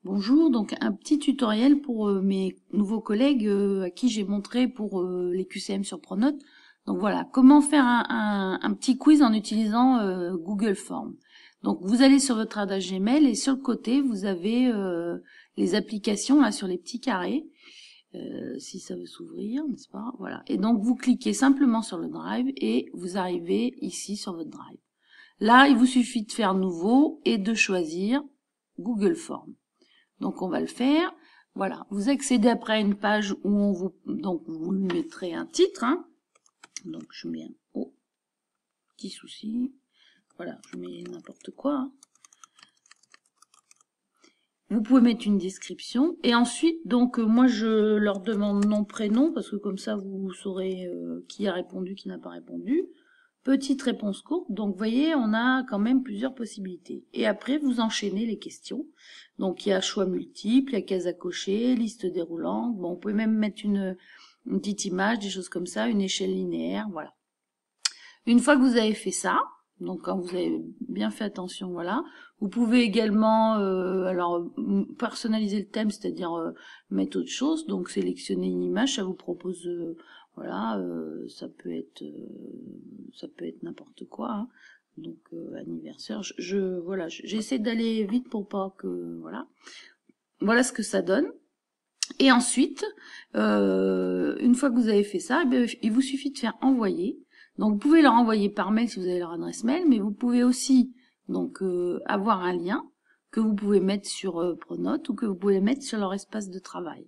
Bonjour, donc un petit tutoriel pour mes nouveaux collègues à qui j'ai montré pour les QCM sur Pronote. Donc voilà, comment faire un petit quiz en utilisant Google Form. Donc vous allez sur votre adresse Gmail et sur le côté vous avez les applications là sur les petits carrés, si ça veut s'ouvrir, n'est-ce pas? Voilà. Et donc vous cliquez simplement sur le Drive et vous arrivez ici sur votre Drive. Là, il vous suffit de faire Nouveau et de choisir Google Form. Donc on va le faire. Voilà, vous accédez après à une page où vous lui mettrez un titre. Hein. Donc je mets un petit souci. Voilà, je mets n'importe quoi. Hein. Vous pouvez mettre une description et ensuite donc moi je leur demande nom prénom parce que comme ça vous saurez qui a répondu, qui n'a pas répondu. Petite réponse courte, donc vous voyez, on a quand même plusieurs possibilités. Et après, vous enchaînez les questions. Donc il y a choix multiple, il y a case à cocher, liste déroulante. Bon, vous pouvez même mettre une petite image, des choses comme ça, une échelle linéaire, voilà. Une fois que vous avez fait ça, donc quand vous avez bien fait attention, voilà, vous pouvez également personnaliser le thème, c'est-à-dire mettre autre chose. Donc sélectionner une image, ça vous propose voilà, ça peut être n'importe quoi. Hein. Donc anniversaire, voilà, j'essaie d'aller vite pour pas que voilà ce que ça donne. Et ensuite, une fois que vous avez fait ça, il vous suffit de faire envoyer. Donc vous pouvez leur envoyer par mail si vous avez leur adresse mail, mais vous pouvez aussi donc avoir un lien que vous pouvez mettre sur Pronote ou que vous pouvez mettre sur leur espace de travail.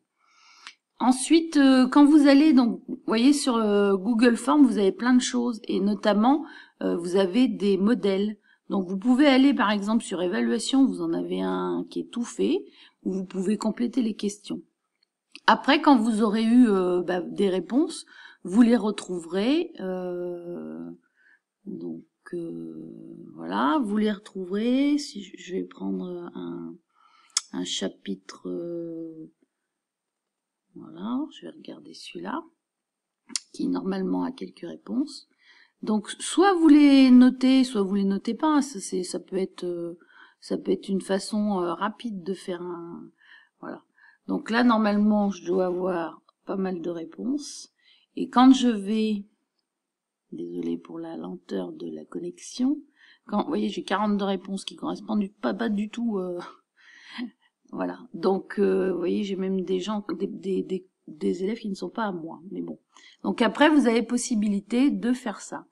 Ensuite, quand vous allez donc, vous voyez sur Google Form, vous avez plein de choses et notamment vous avez des modèles. Donc vous pouvez aller par exemple sur évaluation, vous en avez un qui est tout fait, où vous pouvez compléter les questions. Après, quand vous aurez eu des réponses, vous les retrouverez. Donc voilà, vous les retrouverez. Si je vais prendre un chapitre, voilà, je vais regarder celui-là, qui normalement a quelques réponses. Donc soit vous les notez, soit vous les notez pas. Ça peut être une façon rapide de faire un, voilà. Donc là, normalement, je dois avoir pas mal de réponses. Et quand je vais, désolé pour la lenteur de la connexion, vous voyez, j'ai 42 réponses qui correspondent pas du tout, voilà. Donc, vous voyez, j'ai même des gens, des élèves qui ne sont pas à moi, mais bon. Donc après, vous avez possibilité de faire ça.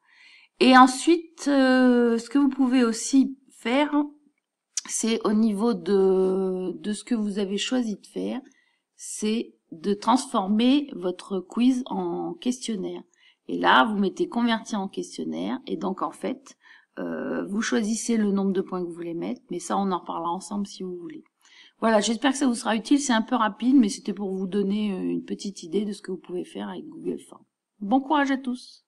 Et ensuite, ce que vous pouvez aussi faire, c'est au niveau de ce que vous avez choisi de faire, c'est de transformer votre quiz en questionnaire. Et là, vous mettez convertir en questionnaire, et donc en fait, vous choisissez le nombre de points que vous voulez mettre, mais ça, on en reparlera ensemble si vous voulez. Voilà, j'espère que ça vous sera utile, c'est un peu rapide, mais c'était pour vous donner une petite idée de ce que vous pouvez faire avec Google Forms. Bon courage à tous!